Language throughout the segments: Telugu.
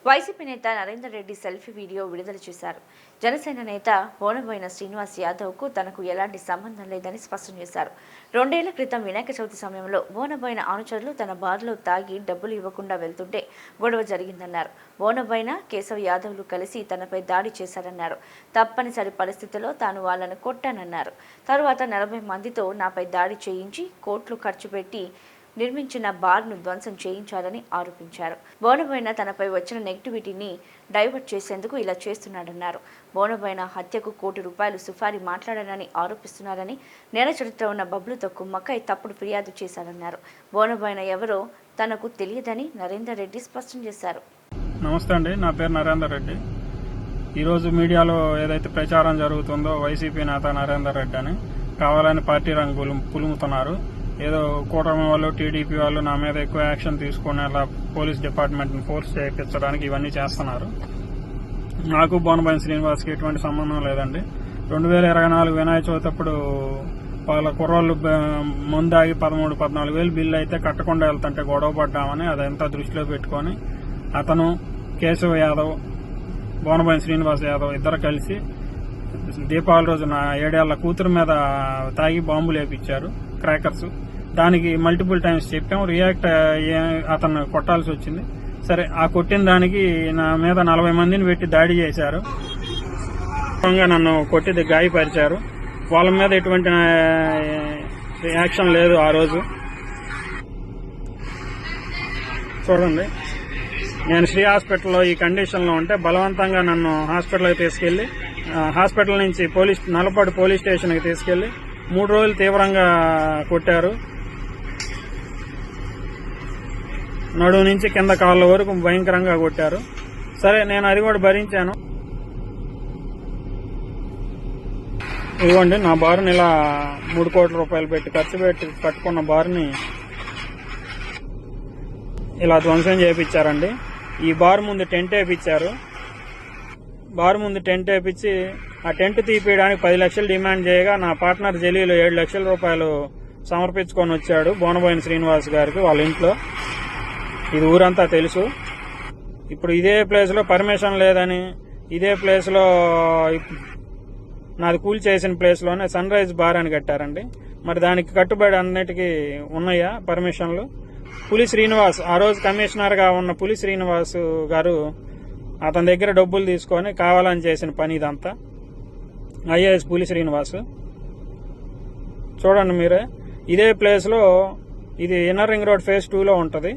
వైసీపీ నేత నరేందర్ రెడ్డి సెల్ఫీ వీడియో విడుదల చేశారు. జనసేన నేత బోనబోయిన శ్రీనివాస్ యాదవ్కు తనకు ఎలాంటి సంబంధం లేదని స్పష్టం చేశారు. 2 ఏళ్ల క్రితం వినాయక చవితి సమయంలో బోనబోయిన అనుచరులు తన బార్లో తాగి డబ్బులు ఇవ్వకుండా వెళ్తుంటే గొడవ జరిగిందన్నారు. బోనబోయిన కేశవ్ యాదవ్లు కలిసి తనపై దాడి చేశారన్నారు. తప్పనిసరి పరిస్థితుల్లో తాను వాళ్లను కొట్టానన్నారు. తరువాత 40 మందితో నాపై దాడి చేయించి కోట్లు ఖర్చు పెట్టి నిర్మించిన బార్ను ధ్వంసం చేయించాలని ఆరోపించారు. బోనబోయిన తనపై వచ్చిన నెగిటివిటీని డైవర్ట్ చేసేందుకు ఇలా చేస్తున్నాడన్నారు. బోనబోయిన హత్యకు ₹1 కోటి సుఫారీ మాట్లాడారని ఆరోపిస్తున్నారని, నేర చరిత్ర ఉన్న బబ్లుతో కుమ్మక్కై తప్పుడు ఫిర్యాదు చేశారన్నారు. బోనబోయిన ఎవరో తనకు తెలియదని నరేందర్ రెడ్డి స్పష్టం చేశారు. నమస్తే అండి, నా పేరు నరేందర్ రెడ్డి. ఈరోజు మీడియాలో ఏదైతే ప్రచారం జరుగుతుందో వైసీపీ నేత నరేందర్ రెడ్డి అని కావాలని పార్టీ రంగులు పులుముతున్నారు. ఏదో కూటమి వాళ్ళు, టీడీపీ వాళ్ళు నా మీద ఎక్కువ యాక్షన్ తీసుకుని అలా పోలీస్ డిపార్ట్మెంట్ని ఫోర్స్ చేయించడానికి ఇవన్నీ చేస్తున్నారు. నాకు బోనబోయిన శ్రీనివాస్కి ఎటువంటి సంబంధం లేదండి. 2024 వినాయక చవితి అప్పుడు వాళ్ళ కుర్రోళ్ళు ముందాగి 13-14 వేలు బిల్లు అయితే కట్టకుండా వెళ్తుంటే గొడవ పడ్డామని అదంతా దృష్టిలో పెట్టుకొని అతను, కేశవ్ యాదవ్, బోనబోయిన శ్రీనివాస్ యాదవ్ ఇద్దరు కలిసి దీపావళి రోజు నా 7 ఏళ్ల కూతురు మీద తాగి బాంబులు వేపించారు, క్రాకర్స్. దానికి మల్టిపుల్ టైమ్స్ చెప్పాం, రియాక్ట్ అతను కొట్టాల్సి వచ్చింది. సరే, ఆ కొట్టిన దానికి నా మీద 40 మందిని పెట్టి దాడి చేశారు. నన్ను కొట్టి గాయపరిచారు. వాళ్ళ మీద ఎటువంటి యాక్షన్ లేదు ఆ రోజు. చూడండి, నేను శ్రీ హాస్పిటల్లో ఈ కండిషన్లో ఉంటే బలవంతంగా నన్ను హాస్పిటల్కి తీసుకెళ్లి, హాస్పిటల్ నుంచి నల్లపాడు పోలీస్ స్టేషన్కి తీసుకెళ్లి 3 రోజులు తీవ్రంగా కొట్టారు. నడుము నుంచి కింద కాళ్ళ వరకు భయంకరంగా కొట్టారు. సరే, నేను అది కూడా భరించాను. ఇదిగోండి, నా బారుని ఇలా ₹3 కోట్ల పెట్టి ఖర్చు పెట్టి కట్టుకున్న బారుని ఇలా ధ్వంసం చేయించారండి. ఈ బారు ముందు టెంట్ వేయించారు. బారు ముందు టెంట్ వేయించి ఆ టెంట్ తీపియడానికి 10 లక్షలు డిమాండ్ చేయగా నా పార్ట్నర్ జలీలు ₹7 లక్షలు సమర్పించుకొని వచ్చాడు బోనబోయిన శ్రీనివాస్ గారికి వాళ్ళ ఇంట్లో. ఇది ఊరంతా తెలుసు. ఇప్పుడు ఇదే ప్లేస్ లో పర్మిషన్ లేదని, ఇదే ప్లేస్ లో నాది కూల్ చేసిన ప్లేస్ లోనే సన్ రైజ్ బార్ అని కట్టారండి. మరి దానికి కట్టుబడి అన్నిటికీ ఉన్నాయా పర్మిషన్లు? పులి శ్రీనివాస్, ఆ రోజు కమిషనర్ గా ఉన్న పులి శ్రీనివాస్ గారు అతని దగ్గర డబ్బులు తీసుకొని కావాలని చేసిన పని ఇదంతా. ఐఏఎస్ పులి శ్రీనివాస్. చూడండి మీరే, ఇదే ప్లేస్ లో ఇది ఇన్నర్ రింగ్ రోడ్ ఫేజ్ 2 లో ఉంటది.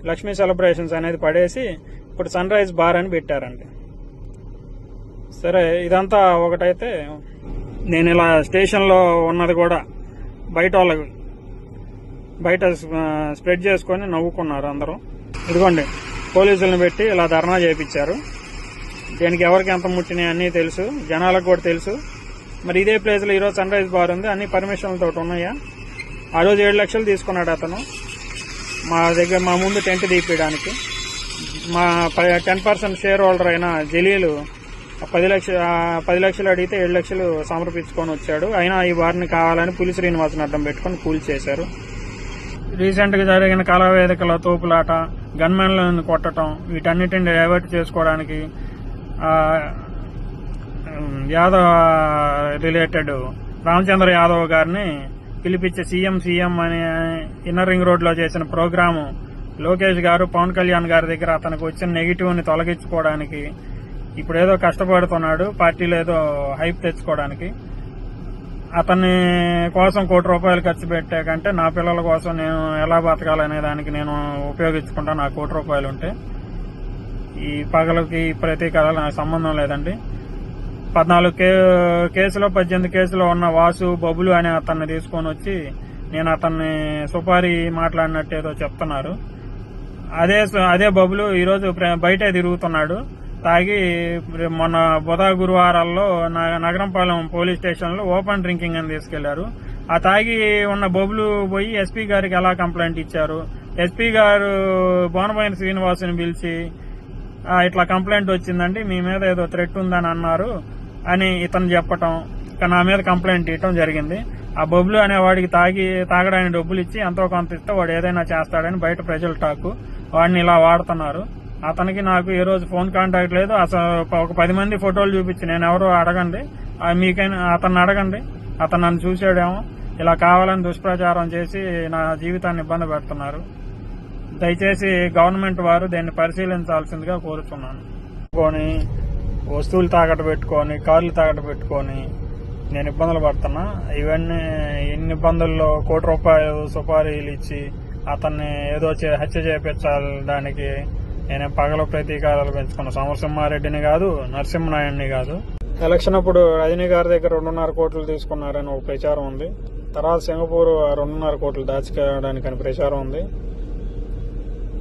లక్ష్మీ సెలబ్రేషన్స్ అనేది పడేసి ఇప్పుడు సన్ రైజ్ బార్ అని పెట్టారండి. సరే, ఇదంతా ఒకటైతే నేను ఇలా స్టేషన్లో ఉన్నది కూడా బయట స్ప్రెడ్ చేసుకొని నవ్వుకున్నారు అందరూ. ఇదిగోండి, పోలీసులను పెట్టి ఇలా ధర్నా చేయించారు. దీనికి ఎవరికి ఎంత ముట్టినాయి అన్నీ తెలుసు, జనాలకు కూడా తెలుసు. మరి ఇదే ప్లేస్ లో ఈరోజు సన్ రైజ్ బార్ ఉంది, అన్ని పర్మిషన్లతో ఉన్నాయా? ఆ రోజు 7 లక్షలు తీసుకున్నాడు అతను మా ముందు టెంట్ తీపియడానికి. మా 10% షేర్ హోల్డర్ అయిన జలీలు 10 లక్షలు అడిగితే 7 లక్షలు సమర్పించుకొని వచ్చాడు. అయినా ఈ బార్ని కావాలని పులి శ్రీనివాసుని అడ్డం పెట్టుకుని కూల్ చేశారు. రీసెంట్ గా జరిగిన కళా వేదికలో తోపులాట, గన్మెన్లను కొట్టడం, వీటన్నిటిని డైవర్ట్ చేసుకోవడానికి యాదవ్ రిలేటెడ్ రామచంద్ర యాదవ్ గారిని పిలిపించే సీఎం అని ఇన్నర్ రింగ్ రోడ్ లో చేసిన ప్రోగ్రాము లోకేష్ గారు, పవన్ కళ్యాణ్ గారి దగ్గర అతనికి వచ్చిన నెగిటివ్ ని తొలగించుకోవడానికి ఇప్పుడు ఏదో కష్టపడుతున్నాడు, పార్టీలో ఏదో హైప్ తెచ్చుకోవడానికి. అతన్ని కోసం ₹1 కోటి ఖర్చు పెట్టే కంటే నా పిల్లల కోసం నేను ఎలా బతకాలనే దానికి నేను ఉపయోగించుకుంటా. నా ₹1 కోటి ఉంటే ఈ పగలకి ప్రతీకారాలు నాకు సంబంధం లేదండి. 14 కేసులో 18 కేసులో ఉన్న వాసు, బబులు అనే అతన్ని తీసుకొని వచ్చి నేను అతన్ని సుపారీ మాట్లాడినట్టు ఏదో చెప్తున్నారు. అదే బబులు ఈరోజు బయటే తిరుగుతున్నాడు తాగి. మొన్న గురువారాల్లో నగరంపాలెం పోలీస్ స్టేషన్ లో ఓపెన్ డ్రింకింగ్ అని తీసుకెళ్లారు. ఆ తాగి ఉన్న బబులు పోయి ఎస్పీ గారికి ఎలా కంప్లైంట్ ఇచ్చారు? ఎస్పీ గారు బోనబోయిన శ్రీనివాసుని పిలిచి ఇట్లా కంప్లైంట్ వచ్చిందండి, మీ మీద ఏదో థ్రెట్ ఉందని అన్నారు అని ఇతను చెప్పటం, నా మీద కంప్లైంట్ ఇవ్వటం జరిగింది. ఆ బొబ్లు అనేవాడికి తాగడానికి డబ్బులు ఇచ్చి ఎంతో కొంత ఇస్తే వాడు ఏదైనా చేస్తాడని బయట ప్రజల టాకు. వాడిని ఇలా వాడుతున్నారు. అతనికి నాకు ఏ రోజు ఫోన్ కాంటాక్ట్ లేదు. అసలు ఒక 10 మంది ఫోటోలు చూపించి నేను ఎవరో అడగండి, మీకైనా అతన్ని అడగండి, అతను నన్ను చూసాడేమో. ఇలా కావాలని దుష్ప్రచారం చేసి నా జీవితాన్ని ఇబ్బంది పెడుతున్నారు. దయచేసి గవర్నమెంట్ వారు దీన్ని పరిశీలించాల్సిందిగా కోరుతున్నాను. వస్తువులు తాకట్టు పెట్టుకొని, కార్లు తాకట్టు పెట్టుకొని నేను ఇబ్బందులు పడుతున్నా. ఇవన్నీ ఇన్ని ఇబ్బందుల్లో ₹1 కోటి సుపారీలు ఇచ్చి అతన్ని ఏదో హత్య చేపించడానికి నేను పగలు ప్రతీకారాలు పెంచుకున్న సమరసింహారెడ్డిని కాదు, నరసింహనాయుడిని కాదు. ఎలక్షన్ అప్పుడు రజనీ గారి దగ్గర 2.5 కోట్లు తీసుకున్నారని ఒక ప్రచారం ఉంది. తర్వాత సింగపూర్ 2.5 కోట్లు దాచుకోవడానికని ప్రచారం ఉంది.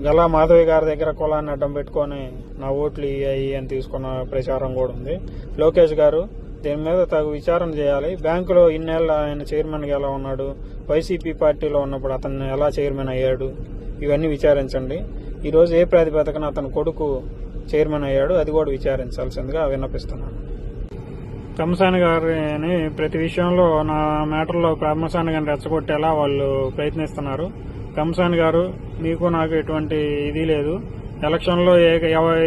గల్లా మాధవి గారి దగ్గర కులాన్ని అడ్డం పెట్టుకొని నా ఓట్లు ఇయ్యాయి అని తీసుకున్న ప్రచారం కూడా ఉంది. లోకేష్ గారు దీని మీద తగు విచారణ చేయాలి. బ్యాంకులో ఇన్నేళ్ల ఆయన చైర్మన్గా ఎలా ఉన్నాడు, వైసీపీ పార్టీలో ఉన్నప్పుడు అతను ఎలా చైర్మన్ అయ్యాడు, ఇవన్నీ విచారించండి. ఈరోజు ఏ ప్రాతిపదికన అతని కొడుకు చైర్మన్ అయ్యాడు, అది కూడా విచారించాల్సిందిగా విన్నపిస్తున్నాను. కమ్మసాని గారిని ప్రతి విషయంలో నా మ్యాటర్లో కమ్మసాని గారిని రెచ్చగొట్టేలా వాళ్ళు ప్రయత్నిస్తున్నారు. కమ్మసాని గారు, మీకు నాకు ఎటువంటి ఇది లేదు. ఎలక్షన్లో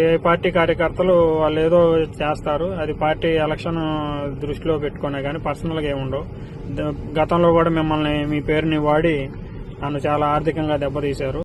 ఏ పార్టీ కార్యకర్తలు వాళ్ళు ఏదో చేస్తారు, అది పార్టీ ఎలక్షన్ దృష్టిలో పెట్టుకునే కానీ పర్సనల్గా ఏముండవు. గతంలో కూడా మిమ్మల్ని మీ పేరుని వాడి నన్ను చాలా ఆర్థికంగా దెబ్బతీశారు.